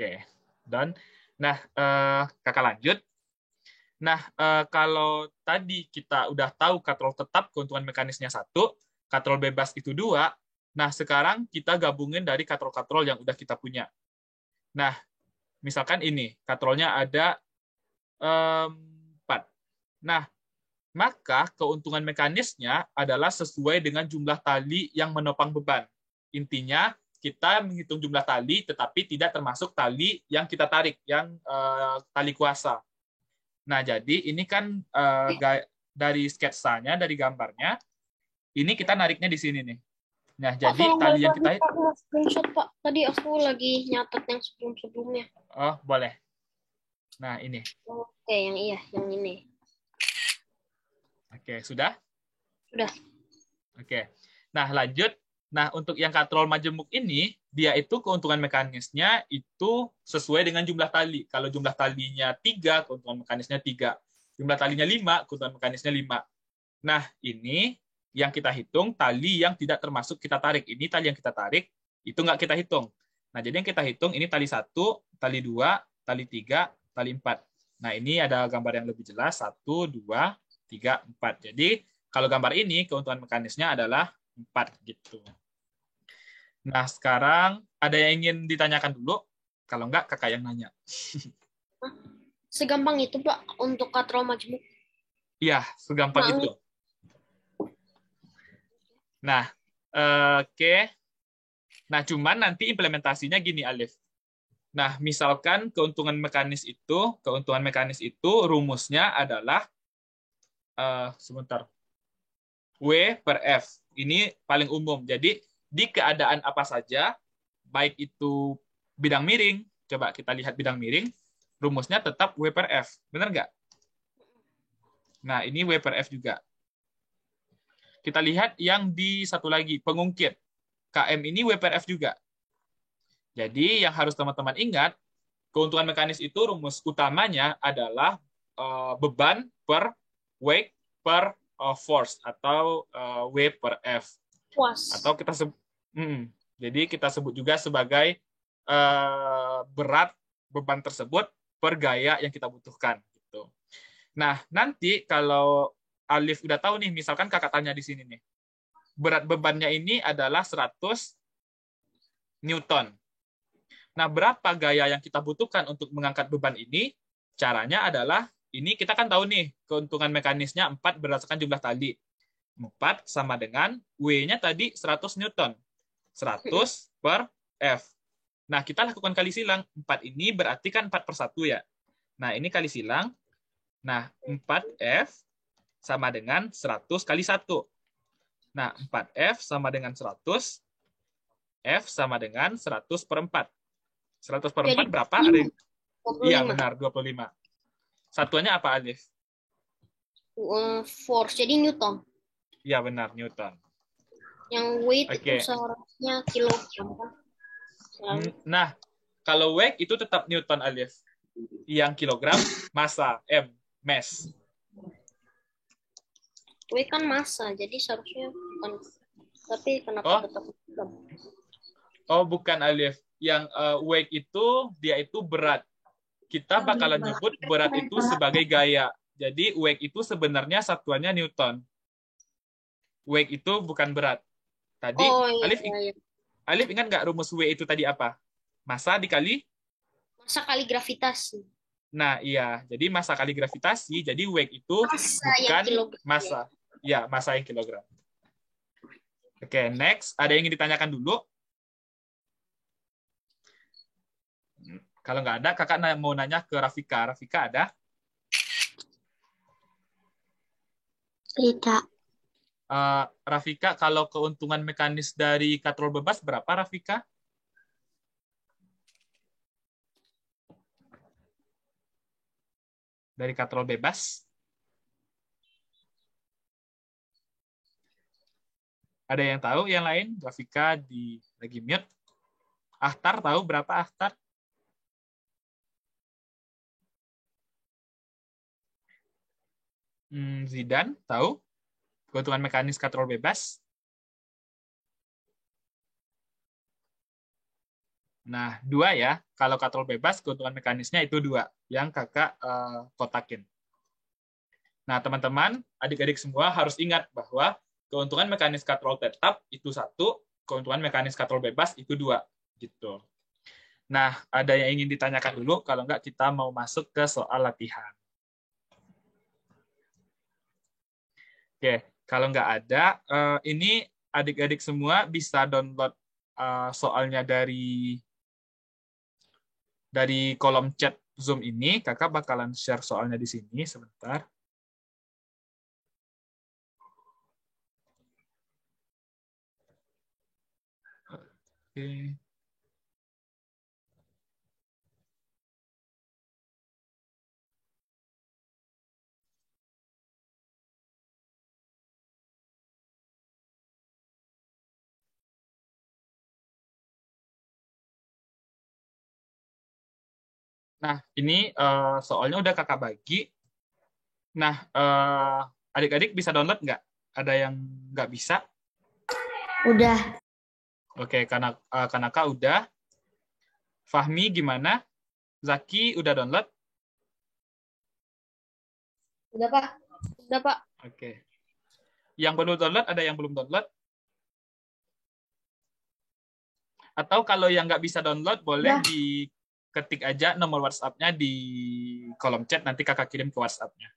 Oke, done. Nah, kakak lanjut. Nah, kalau tadi kita udah tahu katrol tetap keuntungan mekanisnya 1, katrol bebas itu 2, nah sekarang kita gabungin dari katrol-katrol yang udah kita punya. Nah, misalkan ini, katrolnya ada 4. Nah, maka keuntungan mekanisnya adalah sesuai dengan jumlah tali yang menopang beban. Intinya, kita menghitung jumlah tali, tetapi tidak termasuk tali yang kita tarik, yang tali kuasa. Nah, jadi ini kan dari sketsanya, dari gambarnya, ini kita nariknya di sini nih. Nah, Pak, jadi tolong tali balik yang lagi, kita... Pak. Mau screenshot, Pak. Tadi aku lagi nyatet yang sebelum-sebelumnya. Oh, boleh. Nah, ini. Oke, yang yang ini. Oke, sudah? Sudah. Oke. Nah, lanjut. Nah, untuk yang katrol majemuk ini, dia itu keuntungan mekanisnya itu sesuai dengan jumlah tali. Kalau jumlah talinya 3, keuntungan mekanisnya 3. Jumlah talinya 5, keuntungan mekanisnya 5. Nah, ini yang kita hitung tali yang tidak termasuk kita tarik. Ini tali yang kita tarik, itu nggak kita hitung. Nah, jadi yang kita hitung ini tali 1, tali 2, tali 3, tali 4. Nah, ini ada gambar yang lebih jelas. 1, 2, 3, 4. Jadi, kalau gambar ini, keuntungan mekanisnya adalah 4. Gitu. Nah, sekarang ada yang ingin ditanyakan dulu? Kalau enggak, kakak yang nanya. Segampang itu, Pak, untuk katrol majemuk. Iya, segampang itu. Nah, oke. Nah, cuman nanti implementasinya gini, Alif. Nah, misalkan keuntungan mekanis itu rumusnya adalah sebentar. W per F. Ini paling umum. Jadi, di keadaan apa saja, baik itu bidang miring, coba kita lihat bidang miring, rumusnya tetap W per F. Benar nggak? Nah, ini W per F juga. Kita lihat yang di satu lagi, pengungkit. KM ini W per F juga. Jadi, yang harus teman-teman ingat, keuntungan mekanis itu rumus utamanya adalah beban per weight per force atau W per F. Atau kita sebut, jadi kita sebut juga sebagai berat beban tersebut per gaya yang kita butuhkan. Gitu. Nah, nanti kalau Alif udah tahu nih, misalkan kakak tanya di sini nih, berat bebannya ini adalah 100 Newton. Nah, berapa gaya yang kita butuhkan untuk mengangkat beban ini? Caranya adalah, ini kita kan tahu nih, keuntungan mekanisnya 4 berdasarkan jumlah tali. 4 sama dengan W-nya tadi 100 Newton. 100 per F. Nah, kita lakukan kali silang. 4 ini berarti kan 4 per 1 ya. Nah, ini kali silang. Nah, 4F sama dengan 100 kali 1. Nah, 4F sama dengan 100. F sama dengan 100 per 4. 100 per 4 berapa? Iya, benar, 25. Satuannya apa, Alif? Force, jadi Newton. Iya, benar, Newton. Yang weight itu seharusnya kilogram kan? Nah, kalau weight itu tetap Newton, Alif. Yang kilogram, massa, M, mass. Weight kan massa, jadi seharusnya bukan. Tapi kenapa tetap kilogram? Oh, bukan, Alif. Yang weight itu, dia itu berat. Kita bakalan nyebut berat itu sebagai gaya. Jadi weight itu sebenarnya satuannya Newton. Weight itu bukan berat. Tadi Alif ingat nggak rumus W itu tadi apa? Massa dikali? Massa kali gravitasi. Nah, iya. Jadi massa kali gravitasi. Jadi weight itu bukan massa. Ya, massa yang kilogram. Oke, next. Ada yang ingin ditanyakan dulu? Kalau nggak ada, kakak mau nanya ke Rafika. Rafika ada? Tidak. Rafika, kalau keuntungan mekanis dari katrol bebas berapa, Rafika? Dari katrol bebas? Ada yang tahu? Yang lain? Rafika lagi mute. Ahtar tahu berapa Ahtar? Zidan tahu? Keuntungan mekanis katrol bebas? Nah, 2 ya. Kalau katrol bebas, keuntungan mekanisnya itu 2 yang kakak kotakin. Nah, teman-teman, adik-adik semua harus ingat bahwa keuntungan mekanis katrol tetap itu 1, keuntungan mekanis katrol bebas itu 2. Gitu. Nah, ada yang ingin ditanyakan dulu, kalau enggak kita mau masuk ke soal latihan. Oke, kalau nggak ada, ini adik-adik semua bisa download soalnya dari kolom chat Zoom ini. Kakak bakalan share soalnya di sini sebentar. Oke. Nah, ini soalnya udah kakak bagi. Nah, adik-adik bisa download nggak? Ada yang nggak bisa? Udah. Oke, karena Kak udah. Fahmi gimana? Zaki udah download? Udah, Pak. Udah, Pak. Oke. Yang belum download, ada yang belum download? Atau kalau yang nggak bisa download, boleh diketik aja nomor WhatsApp-nya di kolom chat, nanti kakak kirim ke WhatsApp-nya.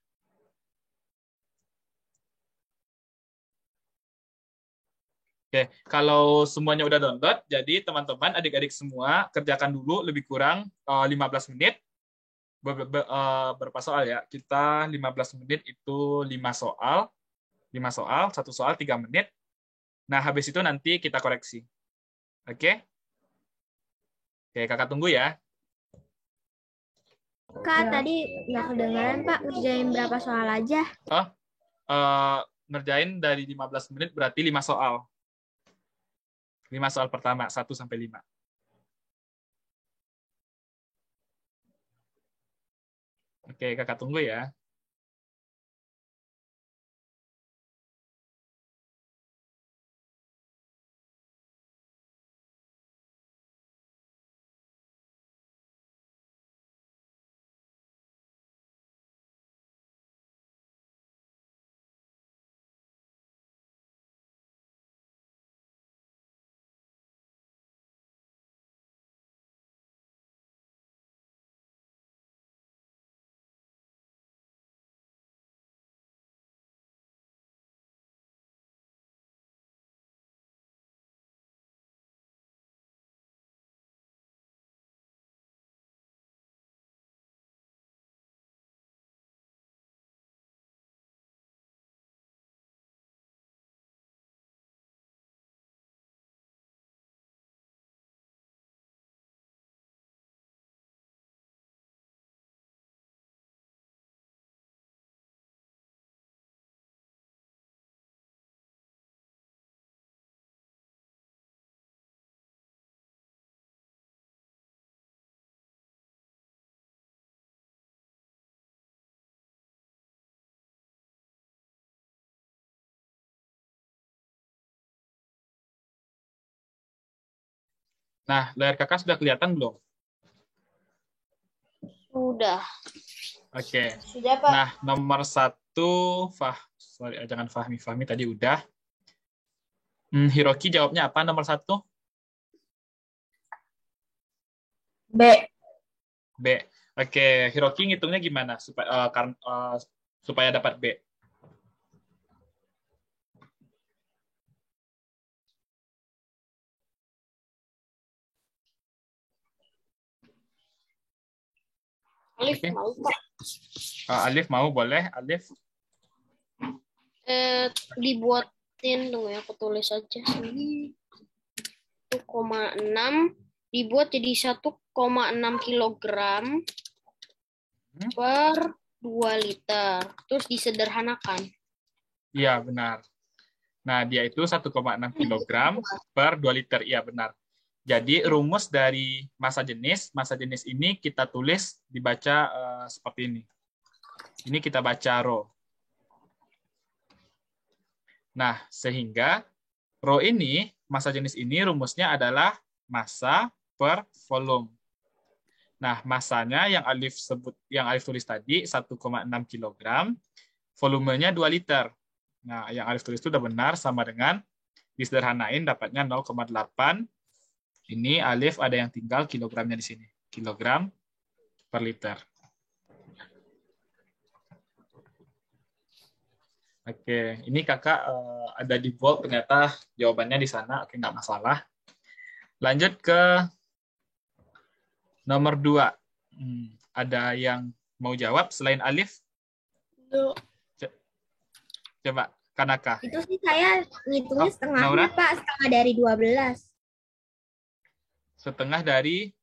Oke, kalau semuanya udah download, jadi teman-teman, adik-adik semua kerjakan dulu lebih kurang 15 menit. Berapa soal ya? Kita 15 menit itu 5 soal. 5 soal, 1 soal 3 menit. Nah, habis itu nanti kita koreksi. Oke? Oke, kakak tunggu ya. Kak, tadi nggak kedengaran, Pak. Ngerjain berapa soal aja? Oh, ngerjain dari 15 menit berarti 5 soal. 5 soal pertama, 1 sampai 5. Oke, kakak tunggu ya. Nah, layar kakak sudah kelihatan belum? Udah. Oke. Sudah, Pak. Nah, nomor 1, jangan Fahmi. Fahmi tadi udah. Hiroki jawabnya apa nomor 1? B. B. Oke, Hiroki ngitungnya gimana supaya dapat B? Alif Oke. mau, Pak. Alif mau, boleh. Alif. Dibuatin, tunggu ya, aku tulis aja sini. 1,6 dibuat jadi 1,6 kilogram per 2 liter. Terus disederhanakan. Iya, benar. Nah, dia itu 1,6 kilogram per 2 liter. Iya, benar. Jadi, rumus dari massa jenis ini kita tulis, dibaca seperti ini. Ini kita baca rho. Nah, sehingga rho ini, massa jenis ini rumusnya adalah massa per volume. Nah, masanya yang Alif tulis tadi 1,6 kg, volumenya 2 liter. Nah, yang Alif tulis itu udah benar, sama dengan disederhanain dapatnya 0,8. Ini Alif ada yang tinggal kilogramnya di sini. Kilogram per liter. Oke, ini kakak ada di bold, ternyata jawabannya di sana. Oke, nggak masalah. Lanjut ke nomor 2. Ada yang mau jawab selain Alif? Coba, Kanaka. Itu sih saya ngitungnya setengahnya, Naura? Pak. Setengah dari 12. Setengah dari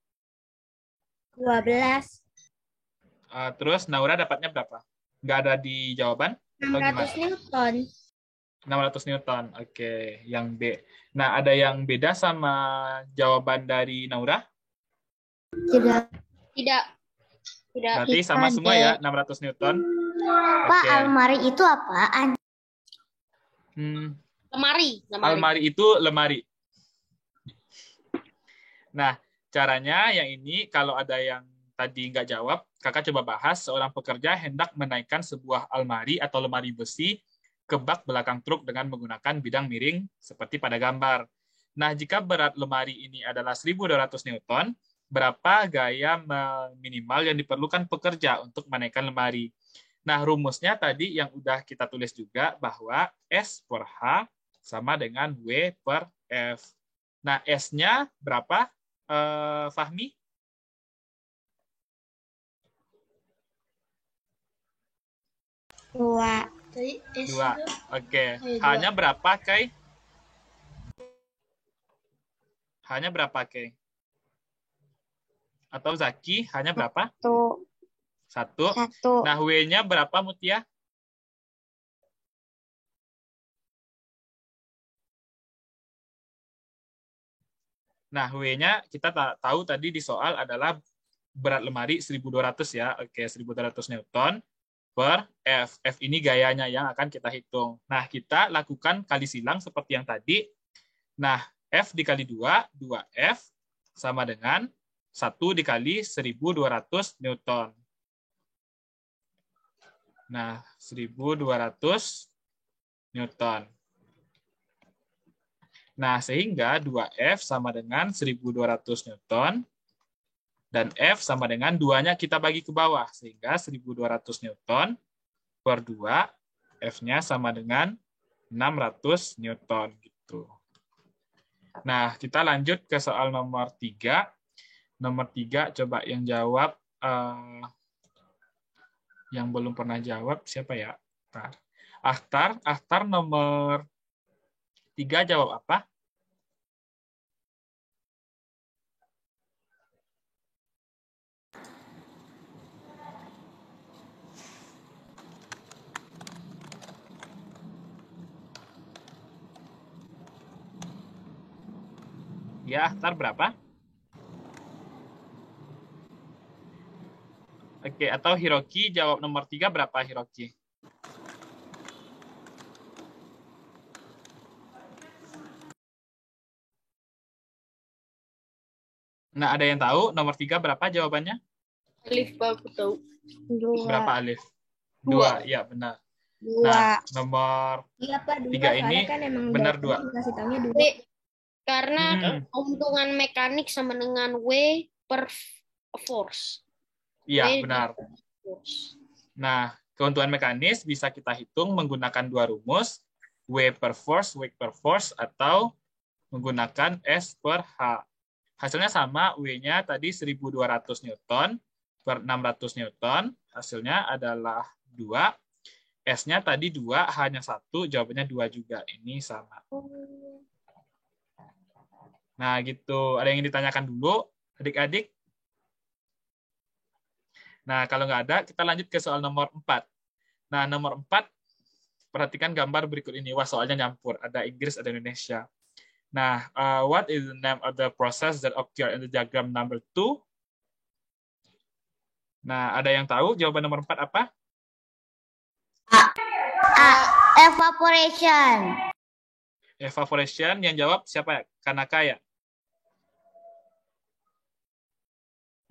12. Terus Naura dapatnya berapa? Nggak ada di jawaban? 600 Newton. 600 Newton. Oke, yang B. Nah, ada yang beda sama jawaban dari Naura? Tidak. Berarti sama semua ya, 600 Newton. Pak, Oke. almari itu apaan? Lemari. Almari itu lemari. Nah, caranya yang ini, kalau ada yang tadi nggak jawab, kakak coba bahas, seorang pekerja hendak menaikkan sebuah almari atau lemari besi ke bak belakang truk dengan menggunakan bidang miring seperti pada gambar. Nah, jika berat lemari ini adalah 1.200 Newton, berapa gaya minimal yang diperlukan pekerja untuk menaikkan lemari? Nah, rumusnya tadi yang udah kita tulis juga, bahwa S per H sama dengan W per F. Nah, S-nya berapa, Fahmi? 2. 2. Oke. H-nya berapa, Kai? H-nya berapa, Kai? Atau Zaki, H-nya berapa? 1. Nah, W-nya berapa, Mutia? Nah, W-nya kita tahu tadi di soal adalah berat lemari 1.200 ya. Oke, 1.200 Newton per F. F ini gayanya yang akan kita hitung. Nah, kita lakukan kali silang seperti yang tadi. Nah, F dikali 2, 2F sama dengan 1 dikali 1.200 Newton. Nah, 1.200 Newton. Nah, sehingga 2F sama dengan 1.200 Newton, dan F sama dengan 2-nya kita bagi ke bawah, sehingga 1.200 Newton per 2, F-nya sama dengan 600 Newton. Gitu. Nah, kita lanjut ke soal nomor 3. Nomor 3, coba yang jawab, yang belum pernah jawab, siapa ya? Akhtar nomor 3 jawab apa? Ya, Akhtar berapa? Oke, atau Hiroki jawab nomor 3 berapa, Hiroki? Nah, ada yang tahu nomor 3 berapa jawabannya? Alif, aku tahu. 2. Berapa, Alif? 2, ya benar. 2. Nah, nomor Iya, Pak, 2. 3 ini kan emang benar jawabannya 2. dikasih tahunya 2. Karena keuntungan mekanik sama dengan W per force. Iya, W benar. Force. Nah, keuntungan mekanis bisa kita hitung menggunakan 2 rumus, W per force, atau menggunakan S per H. Hasilnya sama, W-nya tadi 1.200 Newton per 600 Newton. Hasilnya adalah 2. S-nya tadi 2, H-nya 1, jawabannya 2 juga. Ini sama. Nah, gitu. Ada yang ditanyakan dulu, adik-adik? Nah, kalau nggak ada, kita lanjut ke soal nomor 4. Nah, nomor 4, perhatikan gambar berikut ini. Wah, soalnya nyampur. Ada Inggris, ada Indonesia. Nah, what is the name of the process that occur in the diagram number 2? Nah, ada yang tahu jawaban nomor 4 apa? Evaporation. Evaporation. Yang jawab siapa ya? Kanaka ya?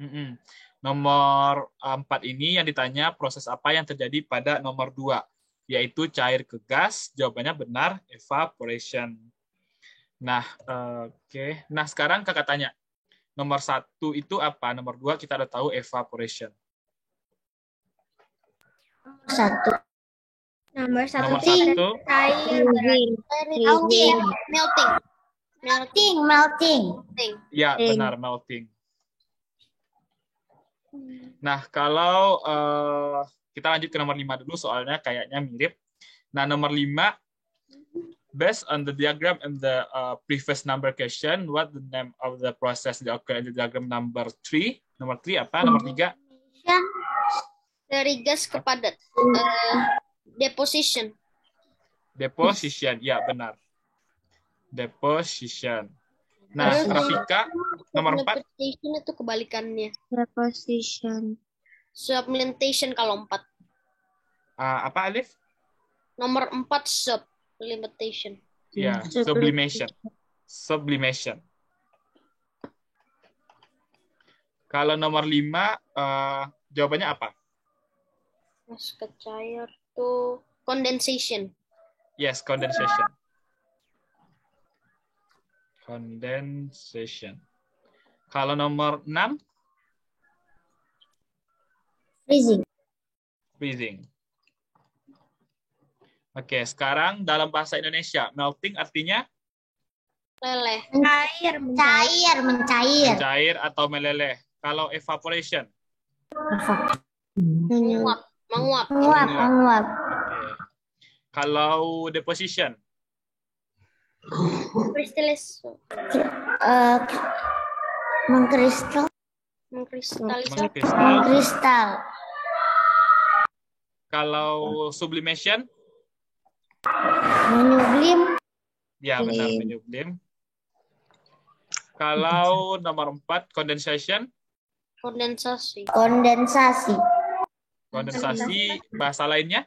Mm-mm. Nomor 4 ini yang ditanya proses apa yang terjadi pada nomor 2, yaitu cair ke gas. Jawabannya benar, evaporation. Nah, oke. Nah, sekarang kakak tanya, nomor 1 itu apa? Nomor 2 kita udah tahu evaporation. Satu. Nomor satu Nomor cair 1, Melting. Melting. Melting. ya benar, melting. Nah, kalau kita lanjut ke nomor 5 dulu, soalnya kayaknya mirip. Nah, nomor 5, based on the diagram and the previous number question, what the name of the process that occur in the diagram number 3? Nomor 3 apa? Nomor 3? Dari gas ke padat. Deposition. Deposition, ya benar. Deposition. Nah, Terus Rafika, nomor 4. Sublimation itu kebalikannya. Preposition. Sublimation kalau 4. Apa, Alif? Nomor 4 sublimation. Ya, sublimation. Sublimation. Kalau nomor 5, jawabannya apa? Gas ke cair tuh condensation. Yes, condensation. Condensation. Kalau nomor 6, Freezing. freezing. Oke, sekarang dalam bahasa Indonesia, melting artinya Leleh. Cair, Cair, mencair. mencair atau meleleh. Kalau evaporation, Menguap. Menguap. Menguap, menguap. oke. Kalau deposition, Kristalis. Mengkristal. Mengkristalisasi. mengkristal. Mengkristal. Kalau sublimation, Menyublim. ya benar, menyublim. Kalau nomor 4, condensation, Kondensasi. Kondensasi. kondensasi bahasa lainnya,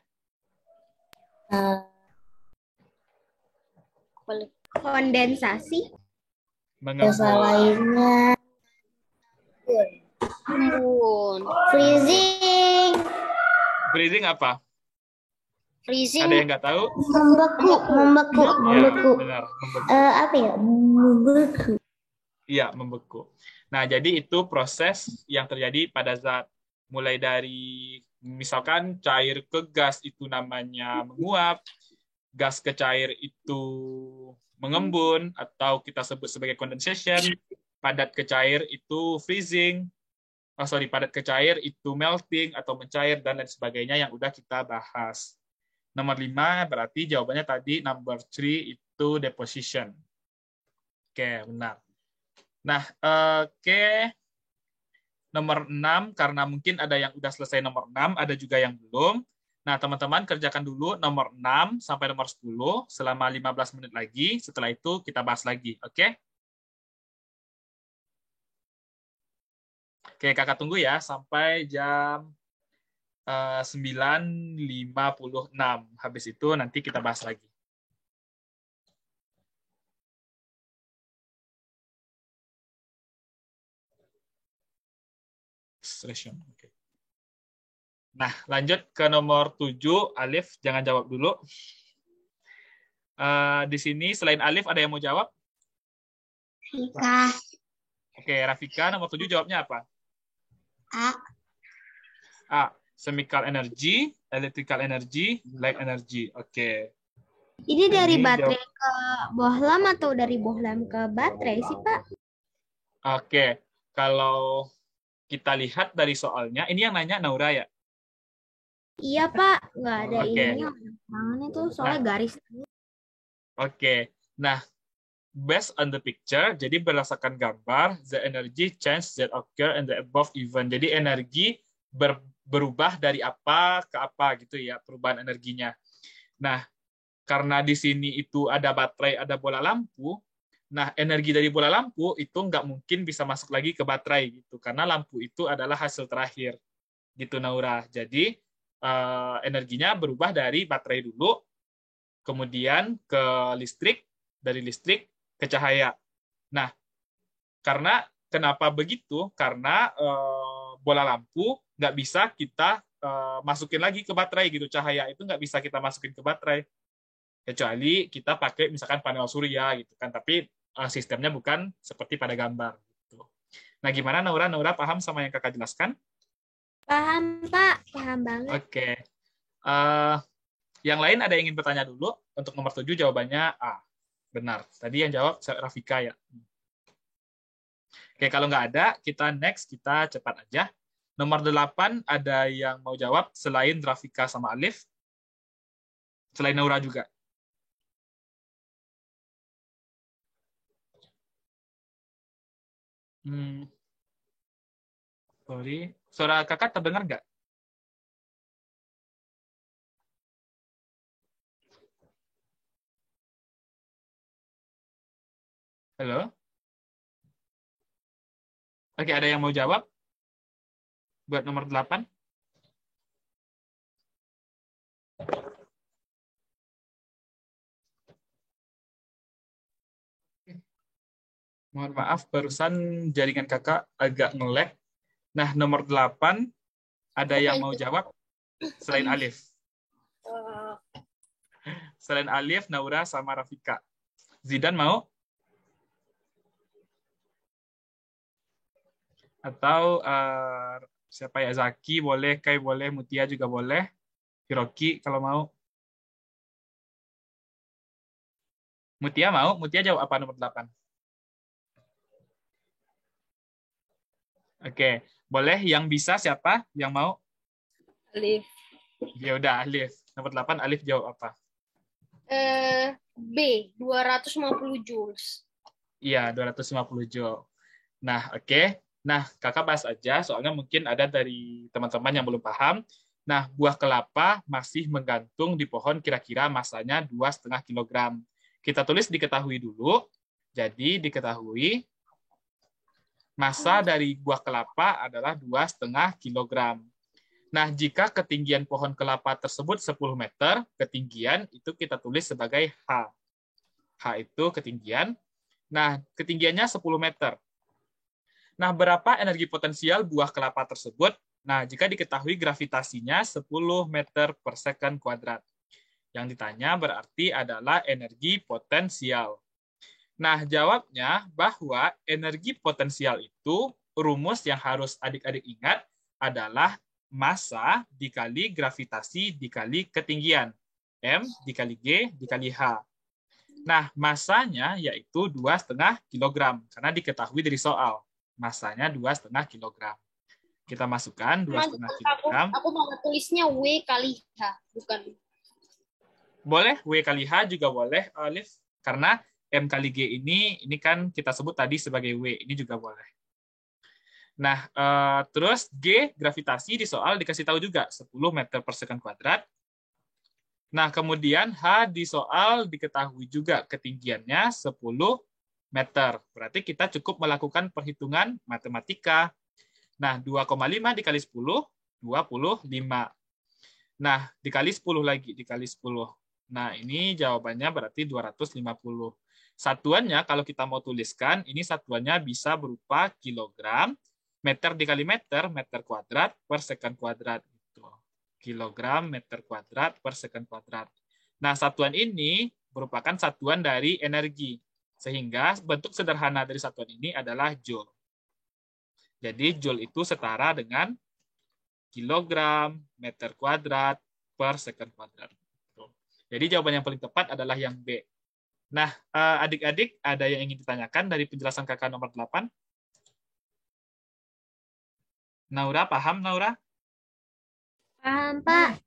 Balik. kondensasi. Bahasa mengembun. lainnya. Embun. Freezing. Freezing apa? Freezing. Ada yang nggak tahu? Membeku. Membeku. Ya, Membeku. benar, membeku. Apa ya? Membeku. Iya, membeku. Nah, jadi itu proses yang terjadi pada zat. Mulai dari misalkan cair ke gas itu namanya menguap, gas ke cair itu mengembun, atau kita sebut sebagai condensation, padat ke cair itu freezing, padat ke cair itu melting atau mencair, dan lain sebagainya yang udah kita bahas. Nomor 5 berarti jawabannya tadi number 3 itu deposition. Oke, benar. Nah, oke. Nomor 6, karena mungkin ada yang udah selesai nomor 6, ada juga yang belum. Nah, teman-teman kerjakan dulu nomor 6 sampai nomor 10 selama 15 menit lagi. Setelah itu kita bahas lagi, oke? Oke, kakak tunggu ya sampai jam 9.56. Habis itu nanti kita bahas lagi. Oke. Nah, lanjut ke nomor 7. Alif, jangan jawab dulu. Di sini selain Alif ada yang mau jawab? Rafika. Oke, Rafika, nomor 7 jawabnya apa? A. Chemical energy, electrical energy, light energy. Oke. Ini dari Ini baterai ke bohlam atau dari bohlam ke baterai sih, Pak? Oke. Kalau kita lihat dari soalnya, ini yang nanya Naura ya? Iya, Pak. Nggak ada Oke. ininya. Tangan itu soalnya garis. Oke. Nah, based on the picture, jadi berdasarkan gambar, the energy change that occur in the above event. Jadi energi berubah dari apa ke apa gitu ya, perubahan energinya. Nah, karena di sini itu ada baterai, ada bola lampu, nah energi dari bola lampu itu nggak mungkin bisa masuk lagi ke baterai gitu, karena lampu itu adalah hasil terakhir gitu, Naura. Jadi energinya berubah dari baterai dulu, kemudian ke listrik, dari listrik ke cahaya. Nah, karena Kenapa begitu? Karena bola lampu nggak bisa kita masukin lagi ke baterai gitu. Cahaya itu nggak bisa kita masukin ke baterai. Kecuali kita pakai misalkan panel surya gitu kan. Tapi sistemnya bukan seperti pada gambar. Gitu. Nah, gimana Naura? Naura paham sama yang kakak jelaskan? Paham, Pak. Paham banget. Oke. Yang lain ada yang ingin bertanya dulu? Untuk nomor 7 jawabannya A. Benar. Tadi yang jawab Rafika ya. Oke, kalau nggak ada, kita next, kita cepat aja. Nomor 8, ada yang mau jawab selain Rafika sama Alif? Selain Naura juga? Sorry. Suara kakak terdengar nggak? Halo? Oke, ada yang mau jawab? Buat nomor 8? Mohon maaf, barusan jaringan kakak agak nge-lag. Nah, nomor 8, ada yang mau jawab? Selain Alif. Selain Alif, Naura, sama Rafika. Zidan mau? Atau siapa ya? Zaki boleh, Kai boleh, Mutia juga boleh. Hiroki kalau mau. Mutia mau? Mutia jawab apa nomor 8? Oke, boleh yang bisa siapa? Yang mau? Alif. Ya udah Alif. Nomor 8 Alif jawab apa? B, 250 joules. Iya, 250 joule. Nah, oke. Nah, kakak bahas aja, soalnya mungkin ada dari teman-teman yang belum paham. Nah, buah kelapa masih menggantung di pohon kira-kira masanya 2,5 kg. Kita tulis diketahui dulu. Jadi diketahui massa dari buah kelapa adalah 2,5 kg. Nah, jika ketinggian pohon kelapa tersebut 10 meter, ketinggian itu kita tulis sebagai H. H itu ketinggian. Nah, ketinggiannya 10 meter. Nah, berapa energi potensial buah kelapa tersebut? Nah, jika diketahui gravitasinya 10 meter per second kuadrat. Yang ditanya berarti adalah energi potensial. Nah, jawabnya bahwa energi potensial itu, rumus yang harus adik-adik ingat adalah massa dikali gravitasi dikali ketinggian. M dikali G dikali H. Nah, massanya yaitu 2,5 kg, karena diketahui dari soal. Massanya 2,5 kg. Kita masukkan 2,5 kg. Aku mau tulisnya W kali H, bukan. Boleh, W kali H juga boleh, Alif. Karena M kali G ini kan kita sebut tadi sebagai W. Ini juga boleh. Nah, terus G, gravitasi di soal dikasih tahu juga, 10 meter per second kuadrat. Nah, kemudian H di soal diketahui juga ketinggiannya 10 meter. Berarti kita cukup melakukan perhitungan matematika. Nah, 2,5 dikali 10, 25. Nah, dikali 10 lagi, dikali 10. Nah, ini jawabannya berarti 250. Satuannya kalau kita mau tuliskan, ini satuannya bisa berupa kilogram, meter dikali meter, meter kuadrat per second kuadrat. Gitu. Kilogram, meter kuadrat per second kuadrat. Nah, satuan ini merupakan satuan dari energi. Sehingga bentuk sederhana dari satuan ini adalah joule. Jadi, joule itu setara dengan kilogram, meter kuadrat, per second kuadrat. Jadi jawaban yang paling tepat adalah yang B. Nah, adik-adik, ada yang ingin ditanyakan dari penjelasan kakak nomor 8? Naura, paham Naura? Paham, Pak.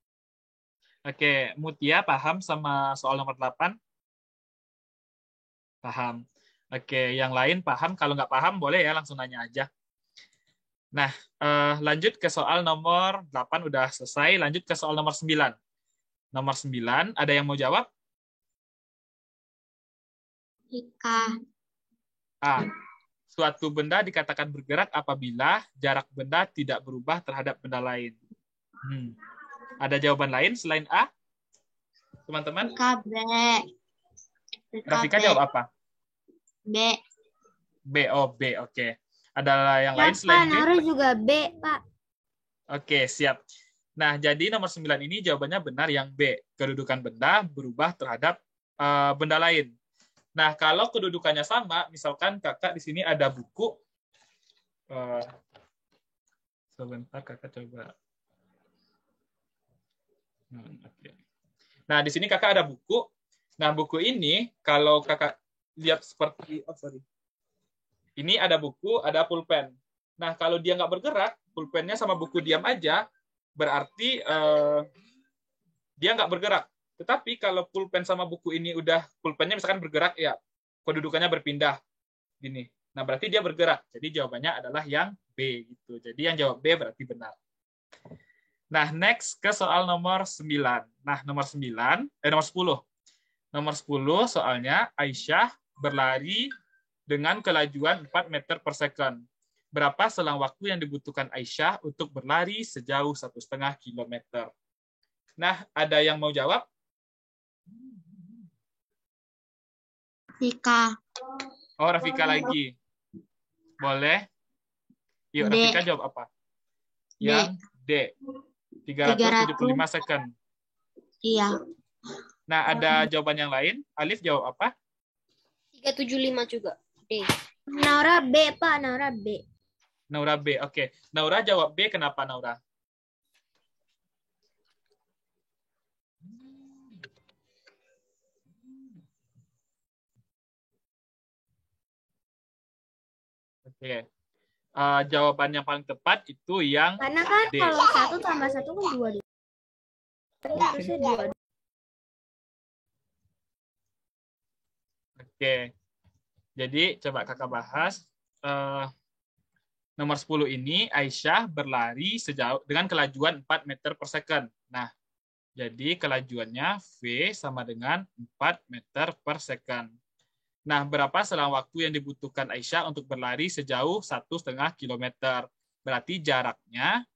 Oke, Mutia paham sama soal nomor 8? Paham. Oke, yang lain paham? Kalau nggak paham, boleh ya langsung nanya aja. Nah, lanjut ke soal nomor 8 udah selesai. Lanjut ke soal nomor 9. Nomor 9, ada yang mau jawab? Ika. A. Suatu benda dikatakan bergerak apabila jarak benda tidak berubah terhadap benda lain. Ada jawaban lain selain A? Teman-teman? Ika B. Rafika jawab apa? B. B. Oh, B. Oke. Ada yang Ya, lain Pak, selain B? Naura juga B, Pak. Oke, siap. Nah, jadi nomor 9 ini jawabannya benar yang B. Kedudukan benda berubah terhadap benda lain. Nah, kalau kedudukannya sama, misalkan kakak di sini ada buku. Sebentar, kakak coba. Oke. Nah, di sini kakak ada buku. Nah, buku ini kalau kakak lihat seperti, ini ada buku, ada pulpen. Nah, kalau dia nggak bergerak, pulpennya sama buku diam aja, berarti dia nggak bergerak. Tetapi kalau pulpen sama buku ini udah, pulpennya misalkan bergerak, ya kedudukannya berpindah. Gini. Nah, berarti dia bergerak. Jadi jawabannya adalah yang B. Gitu. Jadi yang jawab B berarti benar. Nah, next ke soal nomor 9. Nah, nomor 10. Nomor 10 soalnya Aisyah berlari dengan kelajuan 4 meter per second. Berapa selang waktu yang dibutuhkan Aisyah untuk berlari sejauh 1,5 kilometer? Nah, ada yang mau jawab? Rika. Oh, Rafika lagi. Boleh? Yuk, D. Rafika jawab apa? Yang D. 375 second. Iya. Nah, ada jawaban yang lain? Alif jawab apa? 375 juga. D. Naura B, Pak. Naura B. Naura B. Oke. Naura jawab B. Kenapa, Naura? Oke. Jawaban yang paling tepat itu yang Karena kan D. kalau 1 tambah 1 kan 2. Jadi harusnya 2. Oke. Jadi coba kakak bahas. Nomor 10 ini Aisyah berlari sejauh dengan kelajuan 4 meter per second. Nah, jadi kelajuannya V sama dengan 4 meter per second. Nah, berapa selang waktu yang dibutuhkan Aisyah untuk berlari sejauh 1,5 kilometer? Berarti jaraknya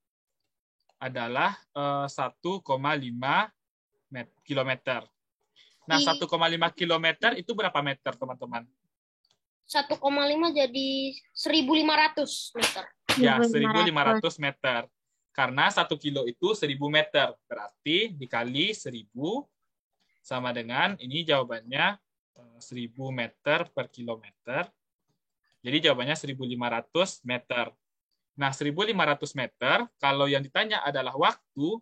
adalah 1,5 kilometer. Nah, 1,5 kilometer itu berapa meter, teman-teman? 1,5 jadi 1.500 meter. Ya, 1.500 meter. Karena 1 kilo itu 1.000 meter. Berarti dikali 1.000 sama dengan, ini jawabannya 1.000 meter per kilometer. Jadi jawabannya 1.500 meter. Nah, 1.500 meter, kalau yang ditanya adalah waktu,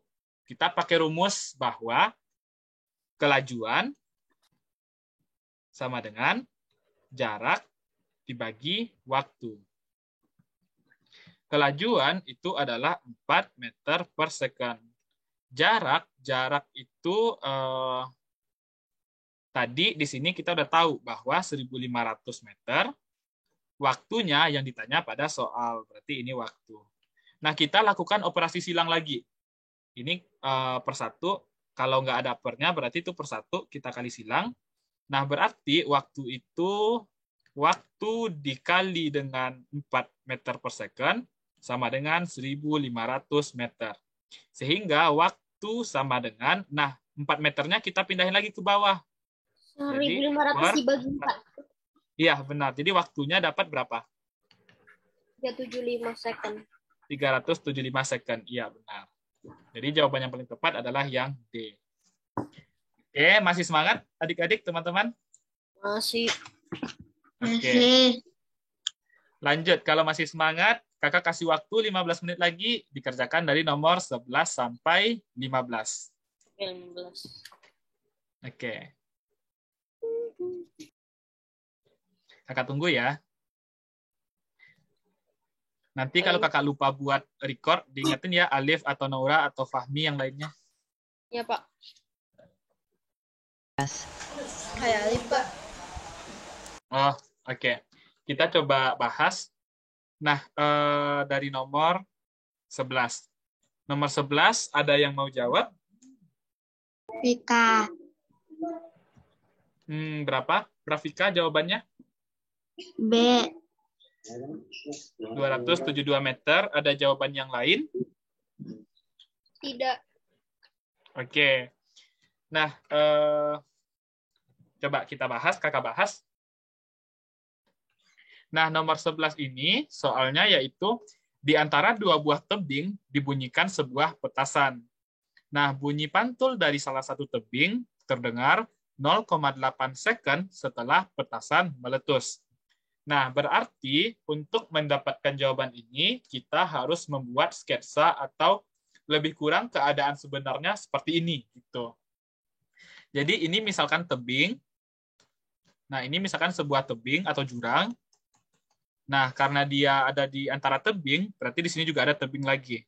kita pakai rumus bahwa kelajuan sama dengan jarak dibagi waktu. Kelajuan itu adalah 4 meter per second. Jarak itu tadi di sini kita udah tahu bahwa 1.500 meter waktunya yang ditanya pada soal. Berarti ini waktu. Nah, kita lakukan operasi silang lagi. Ini per satu. Kalau nggak ada pernya berarti itu per satu kita kali silang. Nah, berarti waktu itu waktu dikali dengan 4 meter per second sama dengan 1.500 meter. Sehingga waktu sama dengan, nah 4 meternya kita pindahin lagi ke bawah. 1.500 dibagi 4. Iya, benar. Jadi waktunya dapat berapa? 375 second. 375 second. Iya, benar. Jadi jawaban yang paling tepat adalah yang D. Oke, masih semangat adik-adik, teman-teman? Masih. Oke. Lanjut, kalau masih semangat, kakak kasih waktu 15 menit lagi dikerjakan dari nomor 11 sampai 15. 15. Oke. Kakak tunggu ya. Nanti kalau kakak lupa buat record, diingetin ya Alif atau Naura atau Fahmi yang lainnya. Ya, Pak. Kayak Alif, Pak. Oh, oke. Kita coba bahas. Nah, dari nomor 11. Nomor 11, ada yang mau jawab? Rika. Berapa? Rafika jawabannya? B. 272 meter. Ada jawaban yang lain? Tidak. Oke. Nah, coba kita bahas, kakak bahas. Nah, nomor 11 ini soalnya yaitu di antara dua buah tebing dibunyikan sebuah petasan. Nah, bunyi pantul dari salah satu tebing terdengar 0,8 second setelah petasan meletus. Nah, berarti untuk mendapatkan jawaban ini, kita harus membuat sketsa atau lebih kurang keadaan sebenarnya seperti ini. Gitu. Jadi ini misalkan tebing. Nah, ini misalkan sebuah tebing atau jurang. Nah, karena dia ada di antara tebing, berarti di sini juga ada tebing lagi.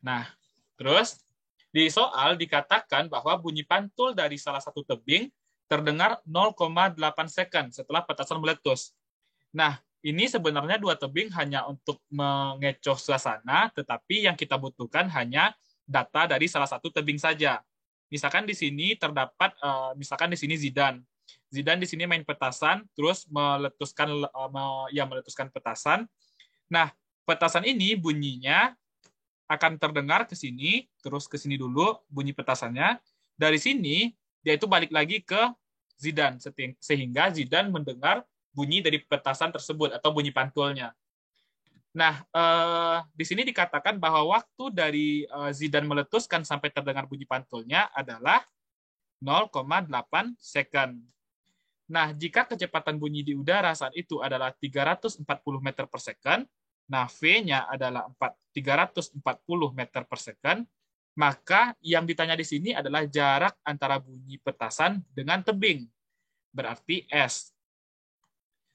Nah, terus di soal dikatakan bahwa bunyi pantul dari salah satu tebing terdengar 0,8 second setelah petasan meletus. Nah, ini sebenarnya dua tebing hanya untuk mengecoh suasana, tetapi yang kita butuhkan hanya data dari salah satu tebing saja. Misalkan di sini terdapat, misalkan di sini Zidane. Zidane di sini main petasan, terus meletuskan petasan. Nah, petasan ini bunyinya akan terdengar ke sini, terus ke sini dulu bunyi petasannya. Dari sini dia itu balik lagi ke Zidane, sehingga Zidane mendengar bunyi dari petasan tersebut atau bunyi pantulnya. Nah, di sini dikatakan bahwa waktu dari Zidane meletuskan sampai terdengar bunyi pantulnya adalah 0,8 second. Nah, jika kecepatan bunyi di udara saat itu adalah 340 meter per second, nah V-nya adalah 340 meter per second, maka yang ditanya di sini adalah jarak antara bunyi petasan dengan tebing. Berarti S.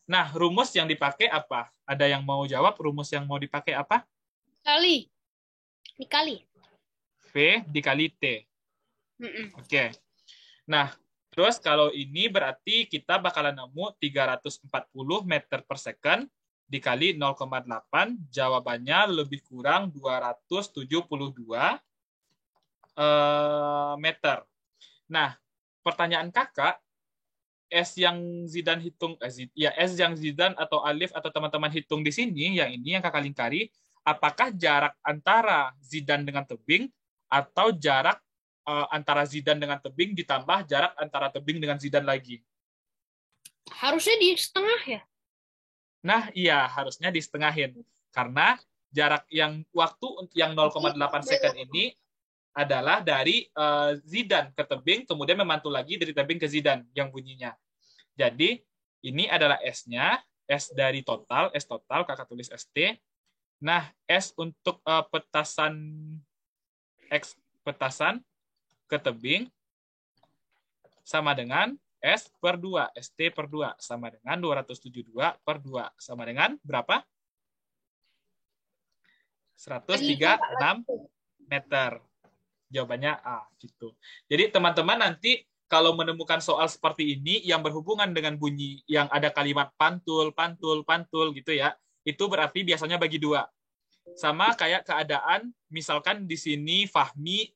Nah, rumus yang dipakai apa? Ada yang mau jawab rumus yang mau dipakai apa? Kali. Dikali. V dikali T. Oke. Nah, terus kalau ini berarti kita bakalan nemu 340 meter per second dikali 0,8, jawabannya lebih kurang 272 meter. Nah, pertanyaan kakak, S yang Zidane hitung, S yang Zidane atau Alif atau teman-teman hitung di sini, yang ini yang kakak lingkari, apakah jarak antara Zidane dengan tebing atau jarak antara Zidane dengan tebing ditambah jarak antara tebing dengan Zidane lagi? Harusnya di setengah ya? Nah, iya, harusnya disetengahin. Karena jarak yang waktu yang 0,8 second ini adalah dari Zidane ke tebing, kemudian memantul lagi dari tebing ke Zidane yang bunyinya. Jadi, ini adalah S-nya, S dari total, S total, kakak tulis ST. Nah, S untuk petasan ke tebing sama dengan S per 2, ST per 2, sama dengan 272 per 2, sama dengan berapa? 136 meter. Jawabannya A, gitu. Jadi teman-teman nanti kalau menemukan soal seperti ini yang berhubungan dengan bunyi yang ada kalimat pantul, pantul, pantul gitu ya, itu berarti biasanya bagi dua. Sama kayak keadaan, misalkan di sini Fahmi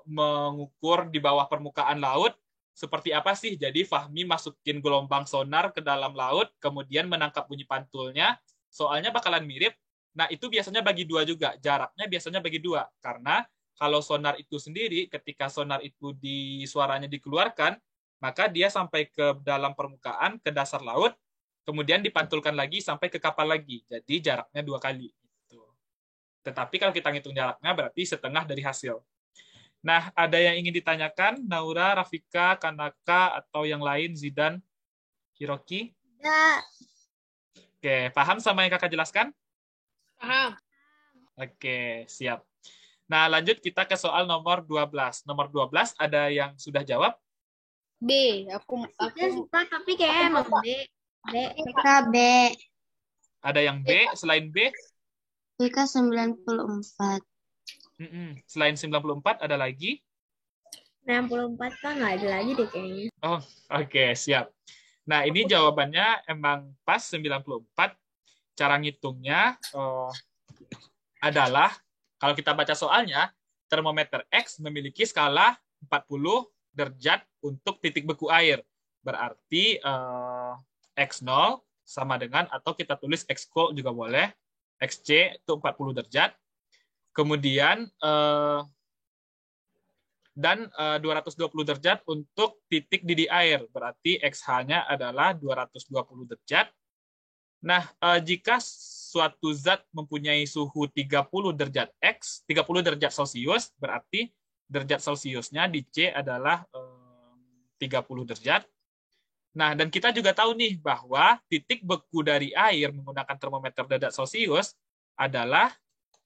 mengukur di bawah permukaan laut, seperti apa sih? Jadi Fahmi masukin gelombang sonar ke dalam laut, kemudian menangkap bunyi pantulnya, soalnya bakalan mirip. Nah, itu biasanya bagi dua juga. Jaraknya biasanya bagi dua. Karena kalau sonar itu sendiri, ketika sonar itu suaranya dikeluarkan, maka dia sampai ke dalam permukaan, ke dasar laut, kemudian dipantulkan lagi sampai ke kapal lagi. Jadi jaraknya 2 kali. Tetapi kalau kita ngitung jaraknya, berarti setengah dari hasil. Nah, ada yang ingin ditanyakan? Naura, Rafika, Kanaka, atau yang lain, Zidan, Hiroki? Ya. Oke, paham sama yang kakak jelaskan? Paham. Oke, siap. Nah, lanjut kita ke soal nomor 12. Nomor 12 ada yang sudah jawab? B. Saya suka tapi kayak emang B. B. Ada yang B selain B? BK 94. Selain 94 ada lagi? 64 Pak, nggak ada lagi deh kayaknya. Oh, oke, siap. Nah, ini jawabannya emang pas 94. Cara ngitungnya adalah, kalau kita baca soalnya, termometer X memiliki skala 40 derajat untuk titik beku air. Berarti X0 sama dengan, atau kita tulis X-cold juga boleh, XC itu 40 derajat. Kemudian Dan 220 derajat untuk titik didih air. Berarti XH-nya adalah 220 derajat. Nah, jika suatu zat mempunyai suhu 30 derajat X, 30 derajat Celcius, berarti derajat Celciusnya di C adalah 30 derajat. Nah, dan kita juga tahu nih bahwa titik beku dari air menggunakan termometer derajat Celcius adalah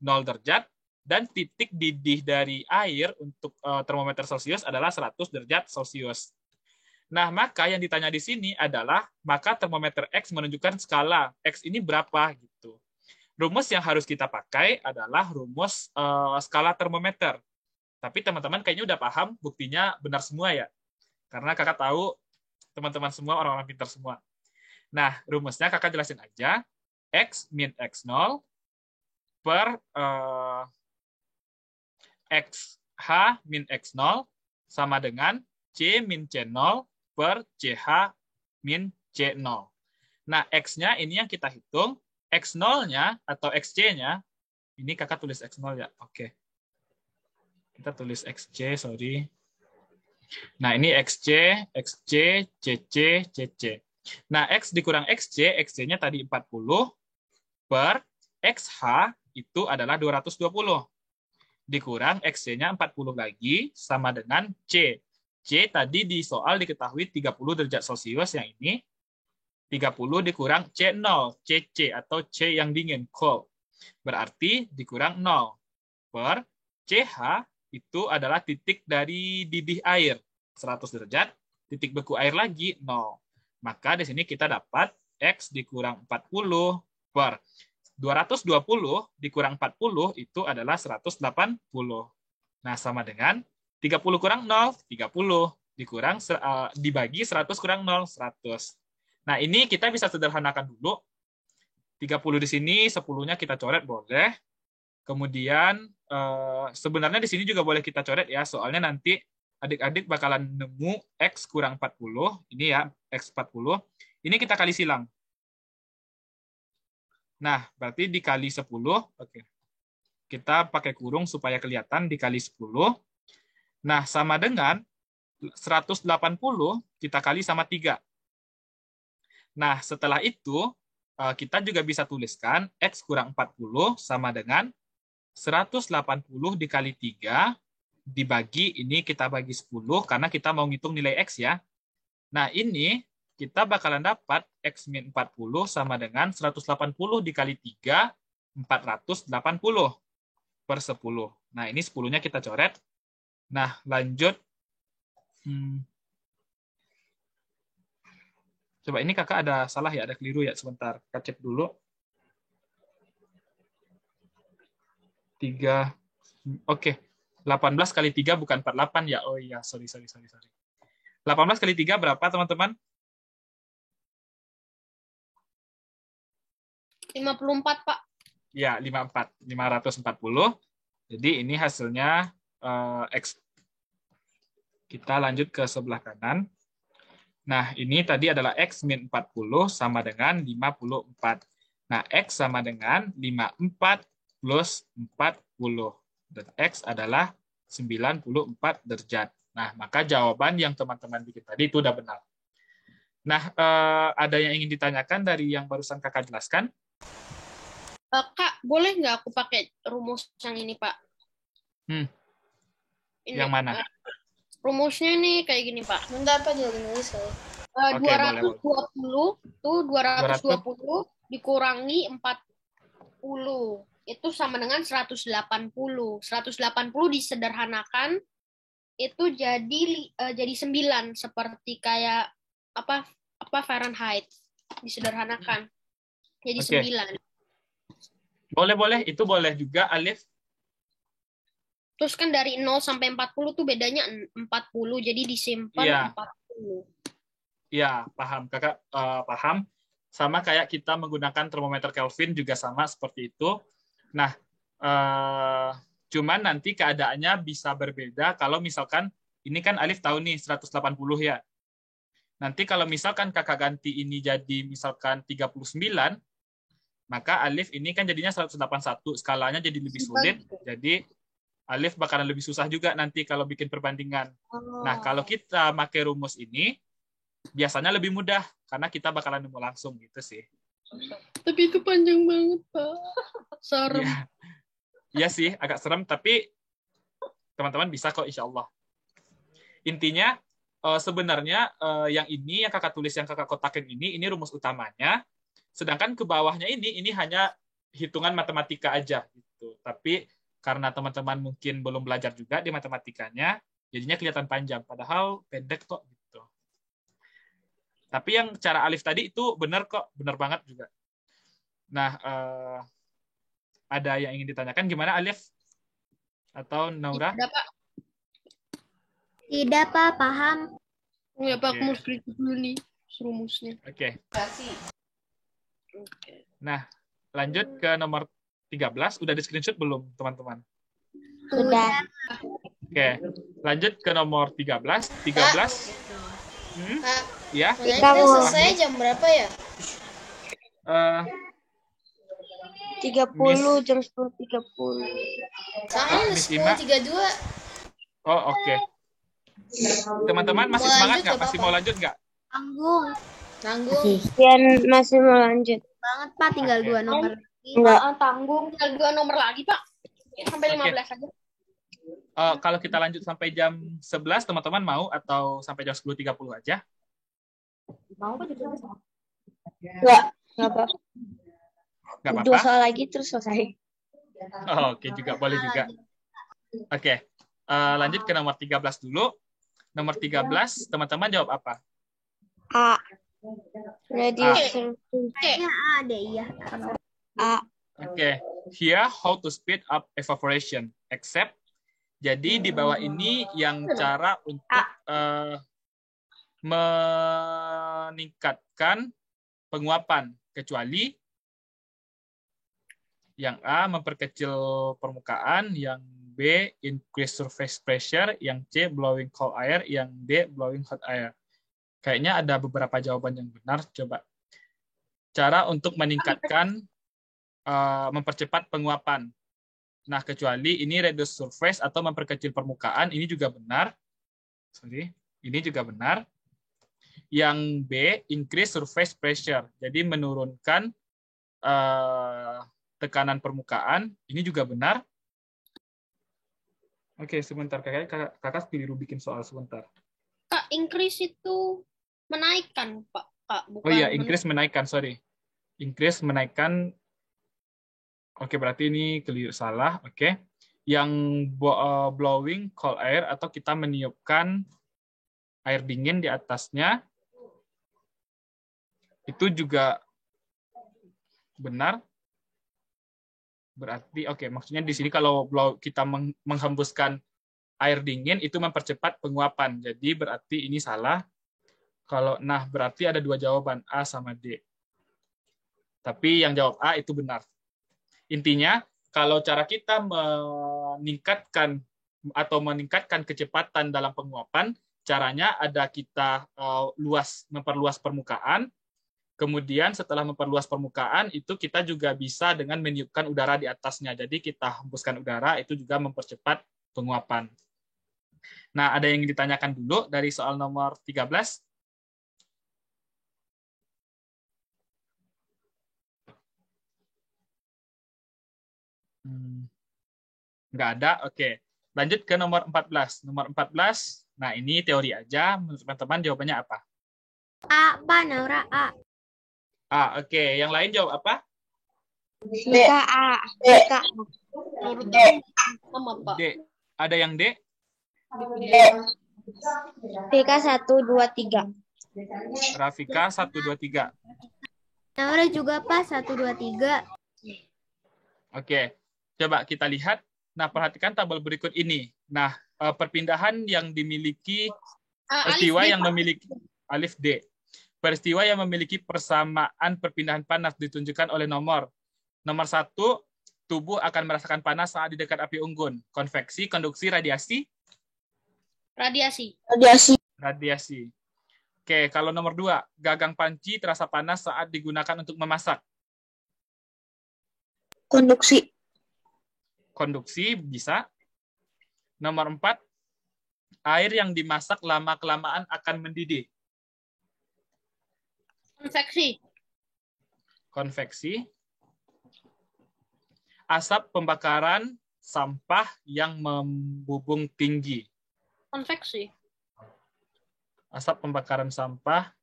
0 derajat, dan titik didih dari air untuk termometer Celcius adalah 100 derajat Celcius. Nah, maka yang ditanya di sini adalah, maka termometer X menunjukkan skala X ini berapa gitu. Rumus yang harus kita pakai adalah rumus skala termometer. Tapi teman-teman kayaknya udah paham, buktinya benar semua ya. Karena kakak tahu teman-teman semua orang-orang pintar semua. Nah, rumusnya kakak jelasin aja. X min X0 per XH min X0 sama dengan C min C0 per CH min C0. Nah, X-nya ini yang kita hitung. X0-nya atau XC-nya, ini kakak tulis X0 ya. Oke. Kita tulis XC, sorry. Nah, ini XC, XC, CC, CC. Nah, X dikurang XC, XC-nya tadi 40 per XH itu adalah 220. Dikurang XC-nya 40 lagi sama dengan C. C tadi di soal diketahui 30 derajat Celcius, yang ini 30 dikurang C0, CC atau C yang dingin, cold. Berarti dikurang 0 per CH itu adalah titik dari didih air 100 derajat, titik beku air lagi 0. Maka di sini kita dapat X dikurang 40 per 220 dikurang 40 itu adalah 180. Nah, sama dengan 30 kurang 0, 30 dikurang dibagi 100 kurang 0, 100. Nah, ini kita bisa sederhanakan dulu. 30 di sini, 10-nya kita coret boleh. Kemudian sebenarnya di sini juga boleh kita coret ya, soalnya nanti adik-adik bakalan nemu X kurang 40. Ini ya, X 40. Ini kita kali silang. Nah, berarti dikali 10. Oke. Kita pakai kurung supaya kelihatan, dikali 10. Nah, sama dengan 180 kita kali sama 3. Nah, setelah itu, kita juga bisa tuliskan X kurang 40 sama dengan 180 dikali 3 dibagi, ini kita bagi 10, karena kita mau ngitung nilai X ya. Nah, ini kita bakalan dapat X min 40 sama dengan 180 dikali 3, 480 per 10. Nah, ini 10-nya kita coret. Nah, lanjut. Coba ini kakak ada salah ya, ada keliru ya. Sebentar, kakak cek dulu. 3, oke. 18 kali 3 bukan 48 ya. Oh iya, sorry. 18 kali 3 berapa teman-teman? 54, Pak. Ya, 54. 540. Jadi ini hasilnya X. Kita lanjut ke sebelah kanan. Nah, ini tadi adalah X min 40 sama dengan 54. Nah, X sama dengan 54 plus 40. Dan X adalah 94 derajat. Nah, maka jawaban yang teman-teman bikin tadi itu udah benar. Nah, ada yang ingin ditanyakan dari yang barusan kakak jelaskan? Kak, boleh nggak aku pakai rumus yang ini, Pak? Ini, yang mana? Rumusnya nih kayak gini, Pak. Bentar, Pak, jangan nulis kali. 220 tuh 220 dikurangi 40 itu sama dengan 180. 180 disederhanakan itu jadi 9, seperti kayak apa Fahrenheit, disederhanakan jadi 9. Boleh, itu boleh juga, Alif. Terus kan dari 0 sampai 40 tuh bedanya 40, jadi disimpan 40. Ya, paham. Kakak paham. Sama kayak kita menggunakan termometer Kelvin juga sama seperti itu. Nah, cuman nanti keadaannya bisa berbeda kalau misalkan, ini kan Alif tahu nih 180 ya. Nanti kalau misalkan kakak ganti ini jadi misalkan 39, maka Alif ini kan jadinya 181. Skalanya jadi lebih sulit. Jadi Alif bakalan lebih susah juga nanti kalau bikin perbandingan. Nah, kalau kita pakai rumus ini, biasanya lebih mudah, karena kita bakalan nemu langsung gitu sih. Tapi itu panjang banget, Pak. Serem. Iya sih, agak serem, tapi teman-teman bisa kok, insya Allah. Intinya, sebenarnya yang ini, yang kakak tulis, yang kakak kotakin ini rumus utamanya. Sedangkan ke bawahnya ini hanya hitungan matematika aja. Gitu. Tapi karena teman-teman mungkin belum belajar juga di matematikanya, jadinya kelihatan panjang. Padahal pendek kok. Gitu. Tapi yang cara Alif tadi itu benar kok, benar banget juga. Nah, ada yang ingin ditanyakan gimana Alif? Atau Naura? Tidak, Pak. Tidak, Pak. Paham. Ya, Pak, aku mau screenshot dulu nih rumusnya. Oke. Nah, lanjut ke nomor 13. Udah di screenshot belum, teman-teman? Sudah. Oke. Lanjut ke nomor 13. 13. Ya. Kita selesai jam berapa ya? 30 jam 10.30. Sama Miss Ima. 10.32. Oh, oke. Teman-teman masih Mau semangat lanjut nggak? apa Masih apa? mau lanjut nggak? Tanggung Tanggung. Kian masih mau lanjut. banget, Pak. Tinggal Oke. 2 nomor lagi. Enggak. Tanggung. Tinggal 2 nomor lagi, Pak. Sampai Oke. 15 aja. Kalau kita lanjut sampai jam 11, teman-teman mau atau sampai jam 10.30 aja? Enggak apa. Nggak 2 apa-apa? soal lagi terus selesai. Oh, oke, juga boleh juga. Oke. Lanjut ke nomor 13 dulu. Nomor 13, teman-teman jawab apa? A. Radius Ya, ada iya. A. Oke. Here, how to speed up evaporation. Except, jadi di bawah ini yang cara untuk meningkatkan penguapan. Kecuali yang A, memperkecil permukaan. Yang B, increase surface pressure. Yang C, blowing cold air. Yang D, blowing hot air. Kayaknya ada beberapa jawaban yang benar. Coba. Cara untuk meningkatkan, mempercepat penguapan. Nah, kecuali ini reduce surface atau memperkecil permukaan, ini juga benar. Sorry, ini juga benar. Yang B, increase surface pressure. Jadi menurunkan tekanan permukaan, ini juga benar. Oke, sebentar. Kakak keliru bikin soal sebentar. Kak, increase itu menaikkan, Pak. Bukan Oh iya, increase menaikkan, sorry. Increase menaikkan. Oke, berarti ini keliru salah. Oke. Yang blowing cold air atau kita meniupkan air dingin di atasnya, itu juga benar. Berarti, oke, maksudnya di sini kalau kita menghembuskan air dingin, itu mempercepat penguapan. Jadi berarti ini salah. Nah, berarti ada 2 jawaban, A sama D. Tapi yang jawab A itu benar. Intinya, kalau cara kita meningkatkan kecepatan dalam penguapan, caranya ada kita memperluas permukaan. Kemudian setelah memperluas permukaan, itu kita juga bisa dengan meniupkan udara di atasnya. Jadi kita hembuskan udara, itu juga mempercepat penguapan. Nah, ada yang ditanyakan dulu dari soal nomor 13? Nggak ada? Oke. Lanjut ke nomor 14. Nomor 14, nah ini teori aja. Menurut teman-teman jawabannya apa? A, Pak. Naura A. A, oke. Yang lain jawab apa? Kita A. Kita menurut sama, Pak. D. Ada yang D? PK 1, 2, 3. Rafika 1, 2, 3. Naura juga, Pak. 1, 2, 3. Oke. Coba kita lihat. Nah, perhatikan tabel berikut ini. Nah, perpindahan yang dimiliki, peristiwa yang memiliki alif D. Peristiwa yang memiliki persamaan perpindahan panas ditunjukkan oleh nomor. Nomor 1, tubuh akan merasakan panas saat di dekat api unggun. Konveksi, konduksi, radiasi? Radiasi. Oke, kalau nomor 2, gagang panci terasa panas saat digunakan untuk memasak. Konduksi. Konduksi bisa. Nomor 4, air yang dimasak lama-kelamaan akan mendidih. Konveksi. Konveksi. Asap pembakaran sampah yang membubung tinggi. Konveksi. Asap pembakaran sampah.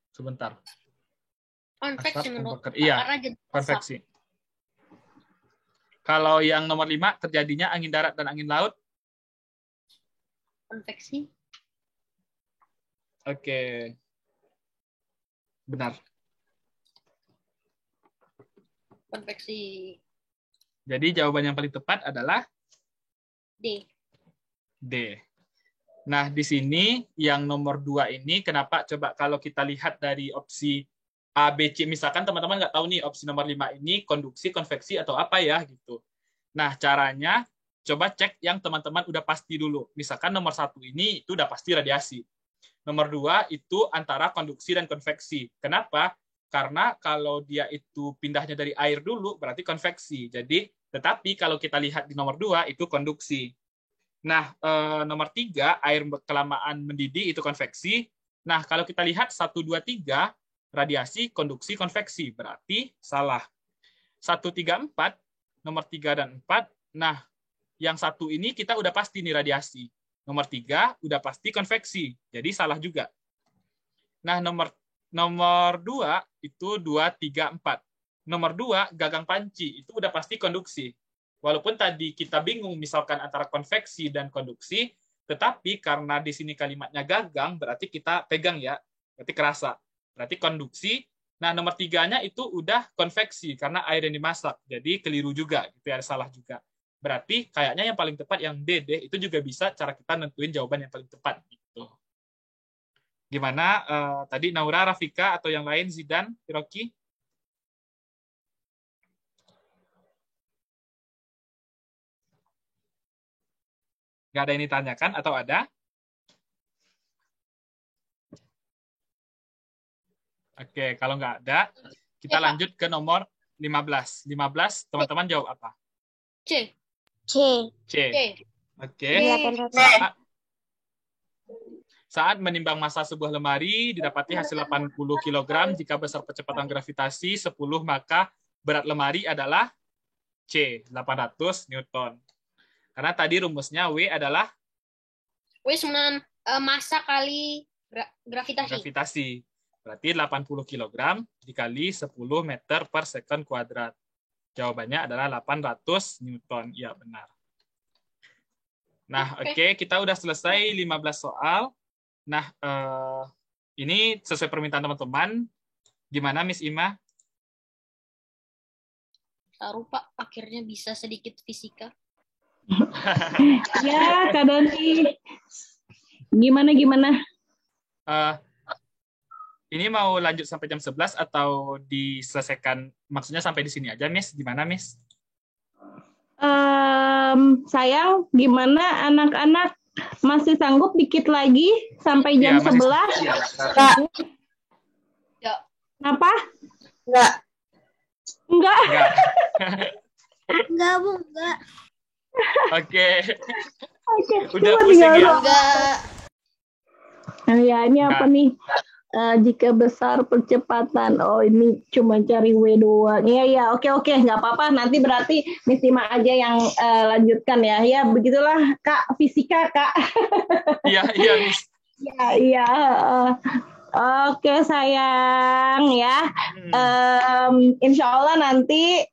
Sebentar. Konveksi Asap menurut pembakar- iya, karena jadi asap. konveksi. Kalau yang nomor 5, terjadinya angin darat dan angin laut. Konveksi. Oke. Benar. Konveksi. Jadi jawaban yang paling tepat adalah D. D. Nah, di sini yang nomor 2 ini, kenapa? Coba kalau kita lihat dari opsi A, B, C, misalkan teman-teman nggak tahu nih opsi nomor 5 ini konduksi, konveksi, atau apa ya, gitu. Nah, caranya, coba cek yang teman-teman udah pasti dulu. Misalkan nomor 1 ini, itu udah pasti radiasi. Nomor 2 itu antara konduksi dan konveksi. Kenapa? Karena kalau dia itu pindahnya dari air dulu, berarti konveksi. Jadi, tetapi kalau kita lihat di nomor 2, itu konduksi. Nah, nomor 3, air kelamaan mendidih, itu konveksi. Nah, kalau kita lihat 1, 2, 3, radiasi, konduksi, konveksi. Berarti salah. 1, 3, 4, nomor 3 dan 4. Nah, yang 1 ini kita udah pasti nih radiasi. Nomor 3 udah pasti konveksi. Jadi salah juga. Nah, nomor 2 itu 2, 3, 4. Nomor 2, gagang panci. Itu udah pasti konduksi. Walaupun tadi kita bingung misalkan antara konveksi dan konduksi, tetapi karena di sini kalimatnya gagang, berarti kita pegang ya. Berarti kerasa. Berarti konduksi. Nah, nomor 3-nya itu udah konveksi karena air yang dimasak. Jadi keliru juga, gitu ya, salah juga. Berarti kayaknya yang paling tepat yang D deh, itu juga bisa cara kita nentuin jawaban yang paling tepat gitu. Gimana tadi Naura, Rafika, atau yang lain, Zidan, Hiroki? Nggak ada yang ditanyakan atau ada? Oke, kalau nggak ada, kita lanjut ke nomor 15. 15, teman-teman jawab apa? C. C. C. C. Oke. 800. Saat menimbang massa sebuah lemari, didapati hasil 80 kg. Jika besar percepatan gravitasi 10, maka berat lemari adalah C, 800 Newton. Karena tadi rumusnya W adalah W sama massa kali gravitasi. gravitasi. Berarti 80 kg dikali 10 meter per second kuadrat. Jawabannya adalah 800 Newton. Ya, benar. Nah, oke, kita udah selesai 15 soal. Nah, ini sesuai permintaan teman-teman. Gimana, Miss Ima? Saru, Pak. Akhirnya bisa sedikit fisika. Ya, Kak Doni. Gimana? Ini mau lanjut sampai jam 11 atau diselesaikan, maksudnya sampai di sini aja, Miss? Gimana, Miss? Sayang, gimana anak-anak masih sanggup dikit lagi sampai jam 11? Ya. Ya. Kenapa? Enggak. Enggak. Enggak, Bu, enggak. Oke. Udah pusing ya? Enggak. Nah, ya, ini apa nih? Jika besar percepatan, oh ini cuma cari W doang. Iya, oke, nggak apa-apa. Nanti berarti Miss Ima aja yang lanjutkan ya. Ya, begitulah Kak, fisika Kak. Iya, Miss. Iya. Oke sayang ya. Insya Allah nanti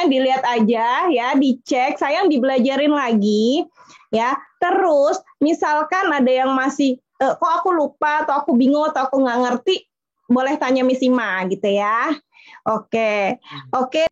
dilihat aja ya, dicek. Sayang dibelajarin lagi ya. Terus misalkan ada yang masih kok aku lupa atau aku bingung atau aku nggak ngerti, boleh tanya Miss Ima gitu ya. Oke.